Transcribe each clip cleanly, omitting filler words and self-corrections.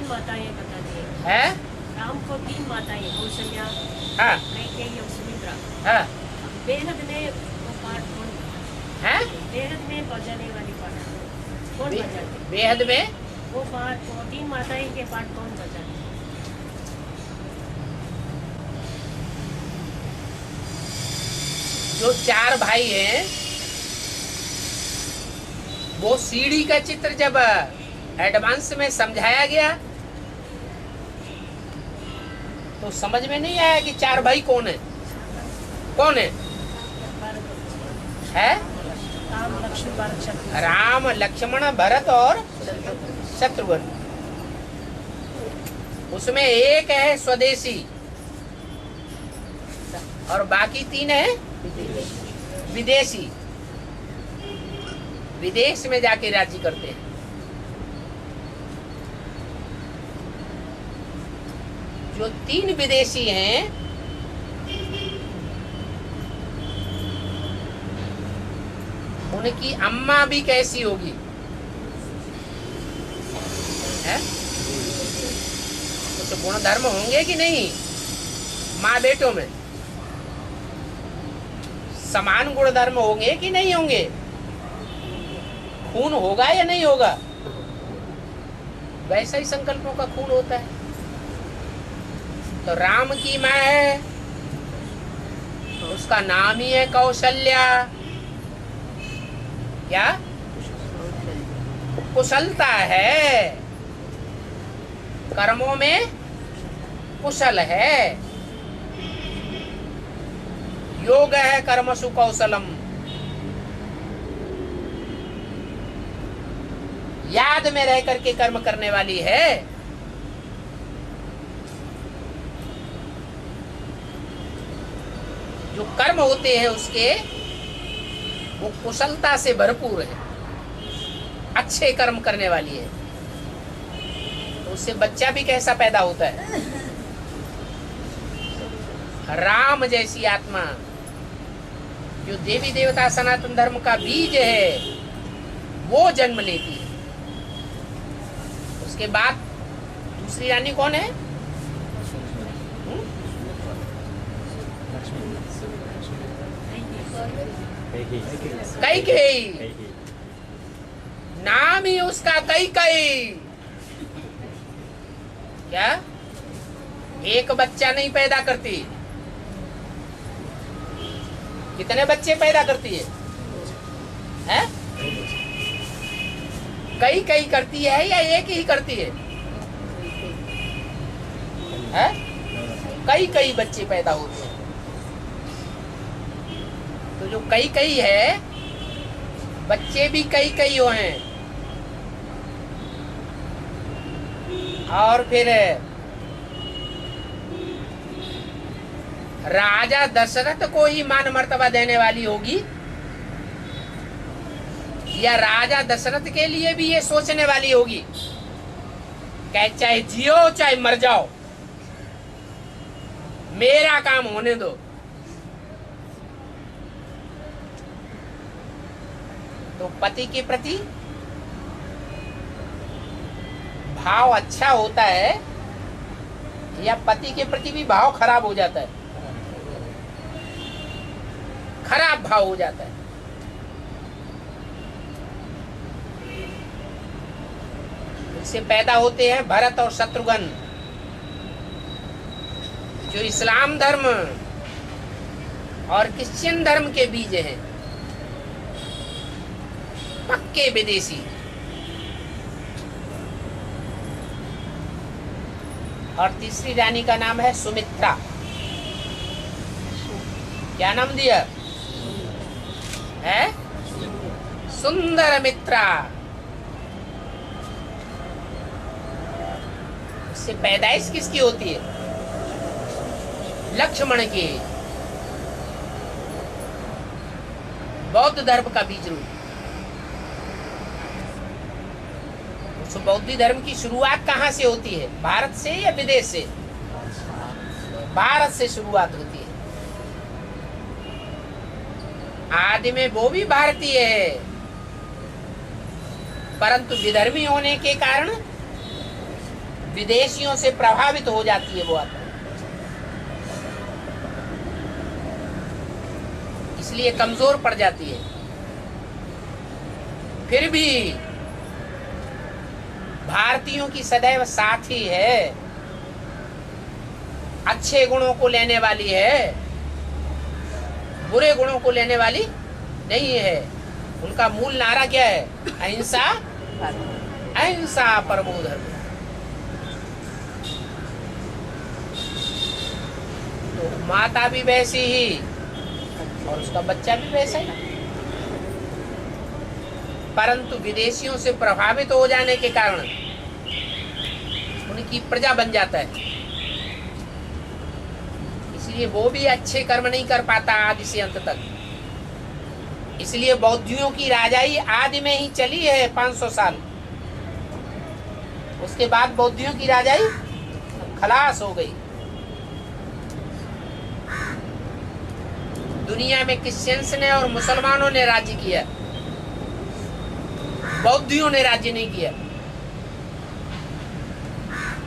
तीन माताएं बता दी है। राम को तीन माताएं कौशल्या, हाँ कैकेयी और सुमित्रा। हाँ बेहद में वो पाठ कौन, है। बेहद में बजाने वाली पाठ कौन बजाते? बेहद में वो पाठ, वो तीन माताएं के पाठ कौन बजाते? जो चार भाई हैं, वो सीढ़ी का चित्र जब एडवांस में समझाया गया तो समझ में नहीं आया कि चार भाई कौन है। कौन है? है राम लक्ष्मण भरत शत्रुघ्न। राम लक्ष्मण भरत और शत्रुघ्न। उसमें एक है स्वदेशी और बाकी तीन है विदेशी। विदेश में जाके राज्य करते हैं। जो तीन विदेशी हैं, उनकी अम्मा भी कैसी होगी? है? कुछ गुण धर्म होंगे कि नहीं? माँ बेटों में समान गुण धर्म होंगे कि नहीं होंगे? खून होगा या नहीं होगा? वैसा ही संकल्पों का खून होता है। तो राम की माँ है, उसका नाम ही है कौशल्या। क्या? कुशलता है, कर्मों में कुशल है। योग है कर्मसु कौशलम। याद में रह करके कर्म करने वाली है। जो कर्म होते हैं उसके, वो कुशलता से भरपूर है, अच्छे कर्म करने वाली है। तो उससे बच्चा भी कैसा पैदा होता है? राम जैसी आत्मा, जो देवी देवता सनातन धर्म का बीज है, वो जन्म लेती है। उसके बाद दूसरी रानी कौन है? कैकेयी। नाम ही उसका कैकेयी। क्या? एक बच्चा नहीं पैदा करती, कितने बच्चे पैदा करती है? हैं? कई करती है या एक ही करती है? हैं? कई बच्चे पैदा होते हैं। तो जो कई है, बच्चे भी कई हो हैं। और फिर राजा दशरथ को ही मान मर्तबा देने वाली होगी, या राजा दशरथ के लिए भी ये सोचने वाली होगी कि चाहे जियो चाहे मर जाओ, मेरा काम होने दो। तो पति के प्रति भाव अच्छा होता है या पति के प्रति भी भाव खराब हो जाता है? खराब भाव हो जाता है। इससे पैदा होते हैं भरत और शत्रुघ्न, जो इस्लाम धर्म और क्रिश्चियन धर्म के बीज हैं, पक्के विदेशी। और तीसरी रानी का नाम है सुमित्रा। क्या नाम दिया है? सुंदर मित्रा। उससे पैदाइश किसकी होती है? लक्ष्मण की। बौद्ध धर्म का बीज रूप। उस बौद्ध धर्म की शुरुआत कहाँ से होती है? भारत से या विदेश से? भारत से शुरुआत होती है। आदि में वो भी भारतीय है, परंतु विधर्मी होने के कारण विदेशियों से प्रभावित हो जाती है वो आत्मा, इसलिए कमजोर पड़ जाती है। फिर भी भारतीयों की सदैव साथ ही है, अच्छे गुणों को लेने वाली है, बुरे गुणों को लेने वाली नहीं है। उनका मूल नारा क्या है? अहिंसा, अहिंसा परमो धर्म। तो माता भी वैसी ही और उसका बच्चा भी वैसा ही, परंतु विदेशियों से प्रभावित हो जाने के कारण उनकी प्रजा बन जाता है, इसलिए वो भी अच्छे कर्म नहीं कर पाता आदि से अंत तक। इसलिए बौद्धियों की राजाई आदि में ही चली है 500 साल, उसके बाद बौद्धियों की राजाई खलास हो गई। दुनिया में क्रिश्चियंस ने और मुसलमानों ने राज्य किया, बौद्धियों ने राज्य नहीं किया।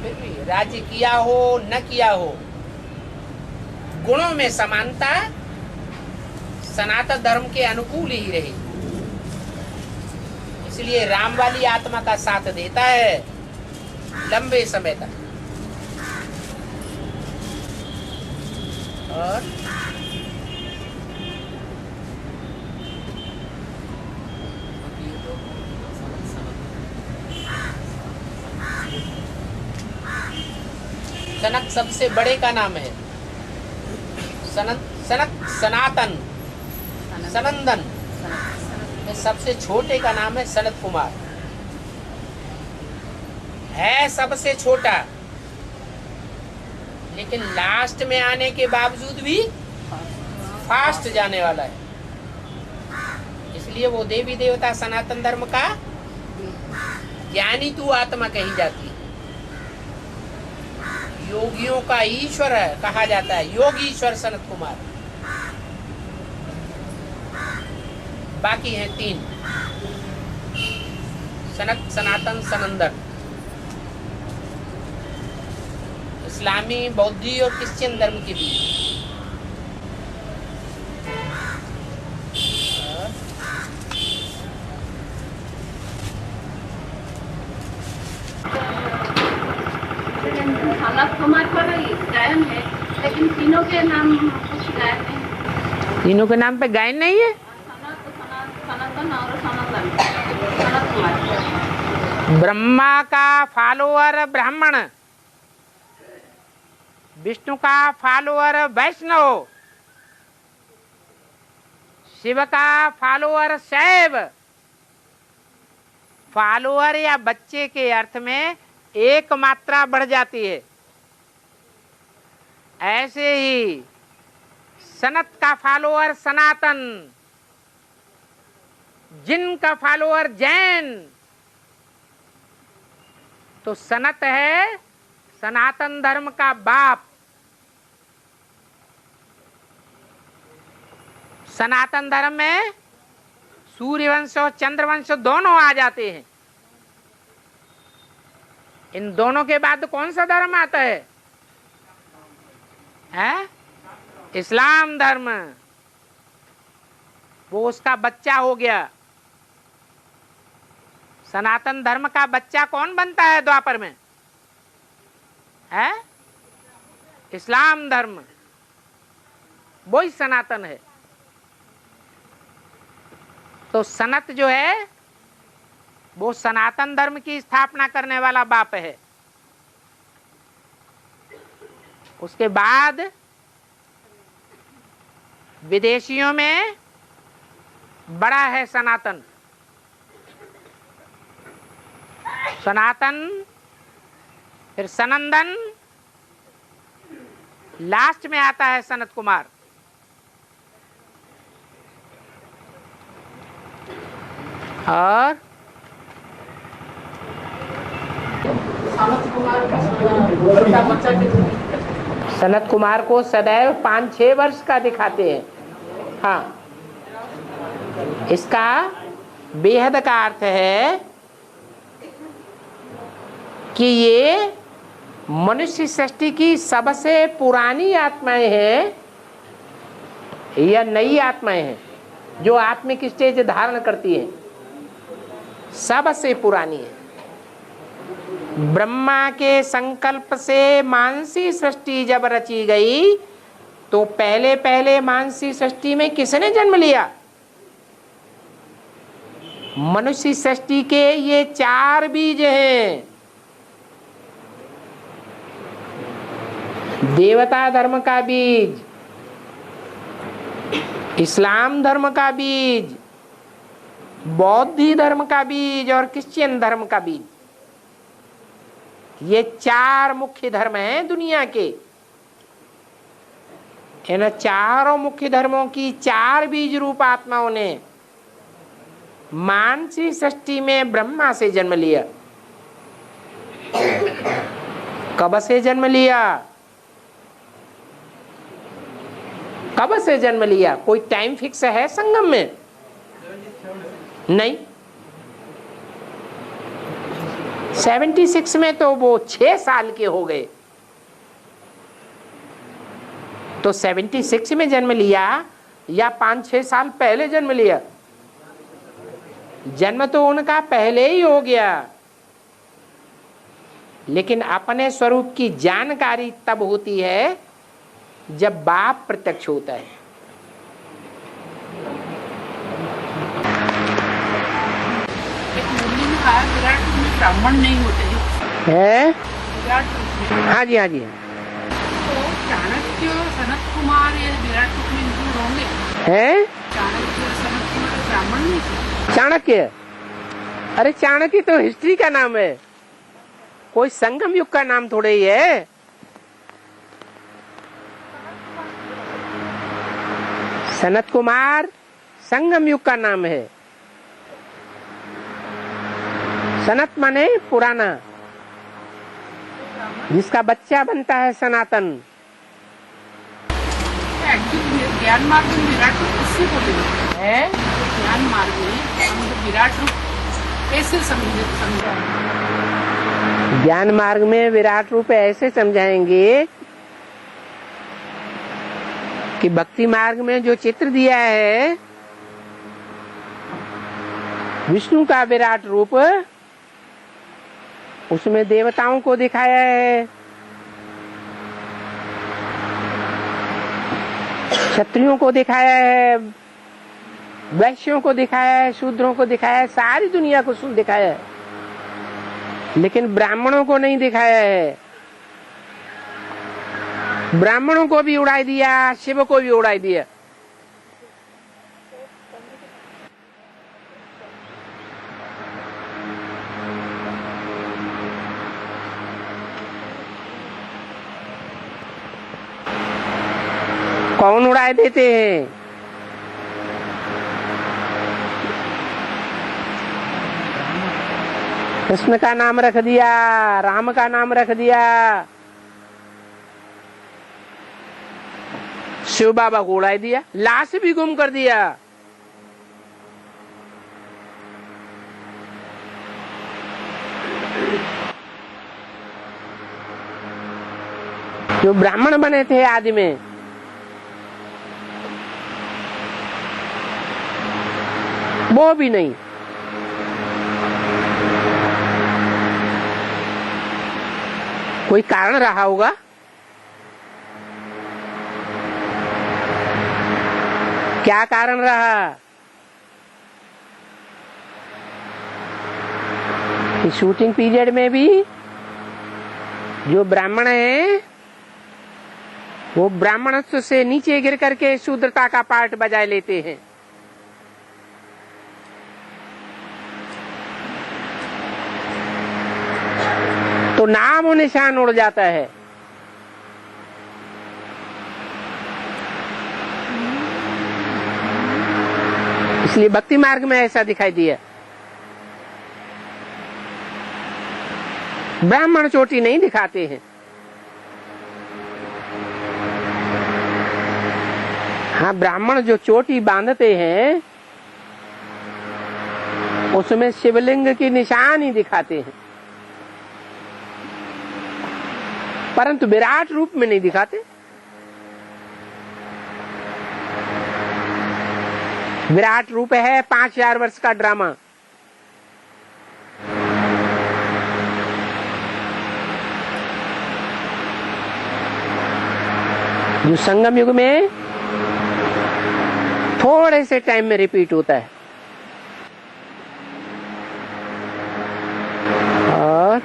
फिर भी राज्य किया हो न किया हो, गुणों में समानता सनातन धर्म के अनुकूल ही रही, इसलिए राम वाली आत्मा का साथ देता है लंबे समय तक। और सनक सबसे बड़े का नाम है, सनक सनातन सनंदन में सबसे छोटे का नाम है सनत कुमार। है सबसे छोटा, लेकिन लास्ट में आने के बावजूद भी फास्ट जाने वाला है, इसलिए वो देवी देवता सनातन धर्म का ज्ञानी तू आत्मा कही जाती है। योगियों का ईश्वर है कहा जाता है, योगी ईश्वर सनत कुमार। बाकी हैं 3, सनत, सनातन, सनंदन। इस्लामी, बौद्धी और क्रिश्चियन धर्म के बीच। सनत कुमार पर गायन है, लेकिन तीनों के नाम कुछ गायन नहीं। तीनों के नाम पे गायन नहीं है? सनातन और सनातन, सनत कुमार। ब्रह्मा का फॉलोअर ब्राह्मण, विष्णु का फॉलोअर वैष्णव, शिव का फॉलोअर शैव। फॉलोअर या बच्चे के अर्थ में एक मात्रा बढ़ जाती है, ऐसे ही सनत का फॉलोअर सनातन, जिन का फॉलोअर जैन। तो सनत है सनातन धर्म का बाप। सनातन धर्म में सूर्यवंश और चंद्रवंश दोनों आ जाते हैं। इन दोनों के बाद कौन सा धर्म आता है? इस्लाम धर्म। वो उसका बच्चा हो गया। सनातन धर्म का बच्चा कौन बनता है द्वापर में? इस्लाम धर्म, वही सनातन है। तो सनत जो है वो सनातन धर्म की स्थापना करने वाला बाप है। उसके बाद विदेशियों में बड़ा है सनातन। सनातन, फिर सनंदन, लास्ट में आता है सनत कुमार। और सनत कुमार को सदैव 5-6 वर्ष का दिखाते हैं। हाँ, इसका बेहद का अर्थ है कि ये मनुष्य सृष्टि की सबसे पुरानी आत्माएं हैं या नई आत्माएं हैं जो आत्मिक स्टेज धारण करती हैं? सबसे पुरानी है। ब्रह्मा के संकल्प से मानसी सृष्टि जब रची गई तो पहले पहले मानसी सृष्टि में किसने जन्म लिया? मनुष्य सृष्टि के ये 4 बीज हैं। देवता धर्म का बीज, इस्लाम धर्म का बीज, बौद्ध धर्म का बीज और क्रिश्चियन धर्म का बीज। ये 4 मुख्य धर्म हैं दुनिया के। इन चारों मुख्य धर्मों की 4 बीज रूप आत्माओं ने मानसी सृष्टि में ब्रह्मा से जन्म लिया। कब से जन्म लिया? कब से जन्म लिया? कोई टाइम फिक्स है संगम में? नहीं। 76 में तो वो 6 साल के हो गए, तो 76 में जन्म लिया या 5-6 साल पहले जन्म लिया? जन्म तो उनका पहले ही हो गया, लेकिन अपने स्वरूप की जानकारी तब होती है जब बाप प्रत्यक्ष होता है। विराट रूप में ब्राह्मण नहीं होते हैं? विराट रूप में। हाँ जी, हाँ जी। तो चाणक्य सनत कुमार ये विराट रूप में इंक्लूड होंगे? हैं? चाणक्य सनत कुमार ब्राह्मण नहीं थे? चाणक्य? अरे चाणक्य तो हिस्ट्री का नाम है, कोई संगम युग का नाम थोड़े ही है। सनत कुमार संगम युग का नाम है। सनत माने पुराना, जिसका बच्चा बनता है सनातन। ज्ञान मार्ग में विराट रूप किससे बोलेंगे? है ज्ञान मार्ग में हम विराट रूप कैसे समझा? ज्ञान मार्ग में विराट रूप ऐसे समझाएंगे कि भक्ति मार्ग में जो चित्र दिया है विष्णु का विराट रूप, उसमें देवताओं को दिखाया है, क्षत्रियों को दिखाया है, वैश्यों को दिखाया है, शूद्रों को दिखाया है, सारी दुनिया को दिखाया है, लेकिन ब्राह्मणों को नहीं दिखाया है। ब्राह्मणों को भी उड़ाई दिया, शिव को भी उड़ाई दिया। कौन उड़ाए देते हैं? कृष्ण का नाम रख दिया, राम का नाम रख दिया, शिव बाबा को उड़ाई दिया, लाश भी गुम कर दिया। जो ब्राह्मण बने थे आदि में, वो भी नहीं। कोई कारण रहा होगा। क्या कारण रहा? कि शूटिंग पीरियड में भी जो ब्राह्मण हैं वो ब्राह्मणत्व से नीचे गिर करके शूद्रता का पार्ट बजाय लेते हैं। तो नाम और निशान उड़ जाता है। इसलिए भक्ति मार्ग में ऐसा दिखाई दिया। ब्राह्मण चोटी नहीं दिखाते हैं। हाँ, ब्राह्मण जो चोटी बांधते हैं उसमें शिवलिंग की निशान ही दिखाते हैं। परंतु विराट रूप में नहीं दिखाते। विराट रूप है 5000 वर्ष का ड्रामा। जो संगम युग में थोड़े से टाइम में रिपीट होता है। और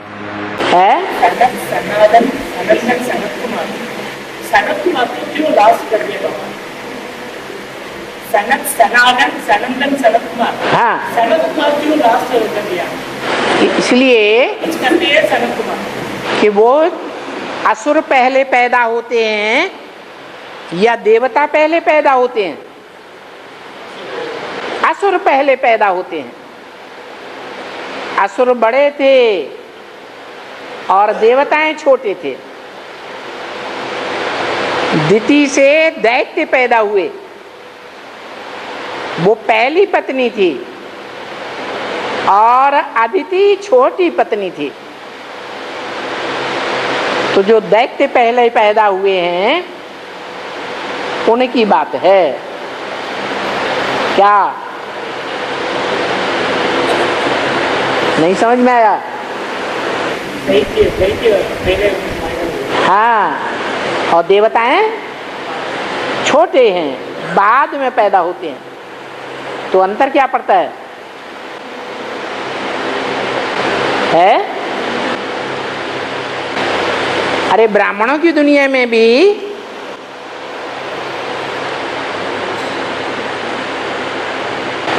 है सनातन सनत कुमार को क्यों लास्ट कर दिया बाबा? सनातन सनत कुमार, हाँ, सनत कुमार क्यों लास्ट कर दिया? इसलिए करते हैं सनत कुमार कि वो असुर पहले पैदा होते हैं या देवता पहले पैदा होते हैं? असुर पहले पैदा होते हैं। असुर बड़े थे और देवताएं छोटे थे। दिति से दैत्य पैदा हुए, वो पहली पत्नी थी और अदिति छोटी पत्नी थी। तो जो दैत्य पहले पैदा हुए हैं उनकी बात है। क्या नहीं समझ में आया? हाँ, और देवताएं छोटे हैं, बाद में पैदा होते हैं। तो अंतर क्या पड़ता है? अरे ब्राह्मणों की दुनिया में भी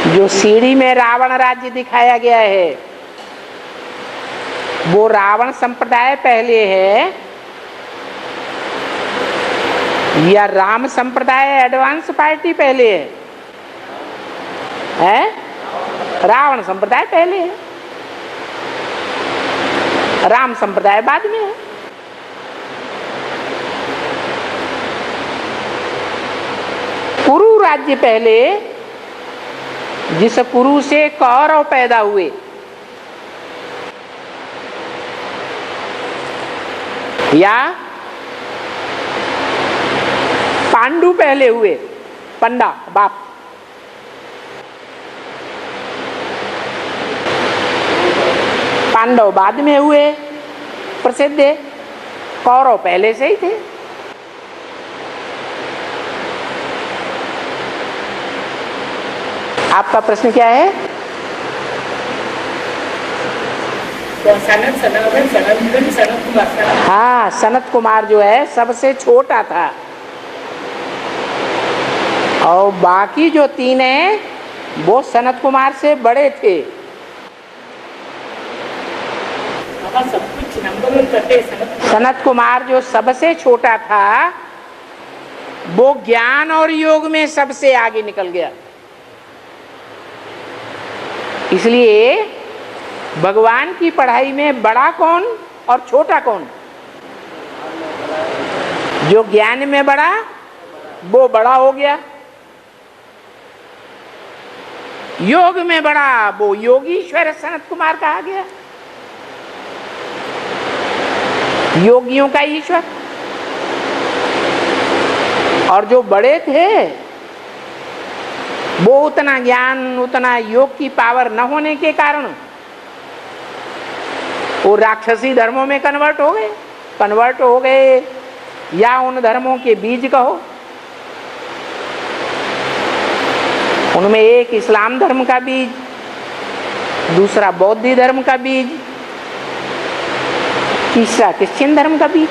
जो सीढ़ी में रावण राज्य दिखाया गया है वो रावण संप्रदाय पहले है या राम संप्रदाय एडवांस पार्टी पहले है? रावण संप्रदाय पहले है, राम संप्रदाय बाद में है। कुरु राज्य पहले, जिस कुरु से कौरव पैदा हुए, या पांडु पहले हुए, पंडा बाप। पांडव बाद में हुए प्रसिद्ध है, कौरव पहले से ही थे। आपका प्रश्न क्या है? सनत कुमार। हाँ, सनत कुमार जो है सबसे छोटा था और बाकी जो तीन हैं वो सनत कुमार से बड़े थे। सब कुछ नंबर करते। सनत कुमार जो सबसे छोटा था वो ज्ञान और योग में सबसे आगे निकल गया। इसलिए भगवान की पढ़ाई में बड़ा कौन और छोटा कौन? जो ज्ञान में बड़ा वो बड़ा हो गया, योग में बड़ा वो योगीश्वर सनत कुमार कहा गया, योगियों का ईश्वर। और जो बड़े थे वो उतना ज्ञान उतना योग की पावर न होने के कारण वो राक्षसी धर्मों में कन्वर्ट हो गए या उन धर्मों के बीज कहो। उनमें एक इस्लाम धर्म का बीज, दूसरा बौद्ध धर्म का बीज, तीसरा क्रिश्चियन धर्म का बीज।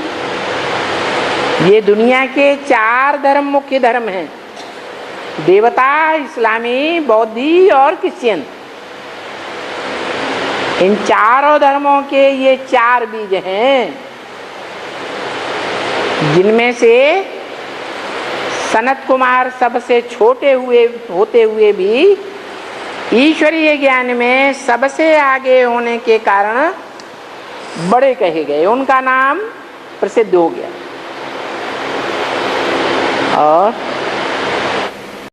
ये दुनिया के 4 धर्म मुख्य धर्म हैं, देवता, इस्लामी, बौद्धी और क्रिश्चियन। इन चारों धर्मों के ये 4 बीज हैं जिनमें से सनत कुमार सबसे छोटे होते हुए भी ईश्वरीय ज्ञान में सबसे आगे होने के कारण बड़े कहे गए, उनका नाम प्रसिद्ध हो गया। और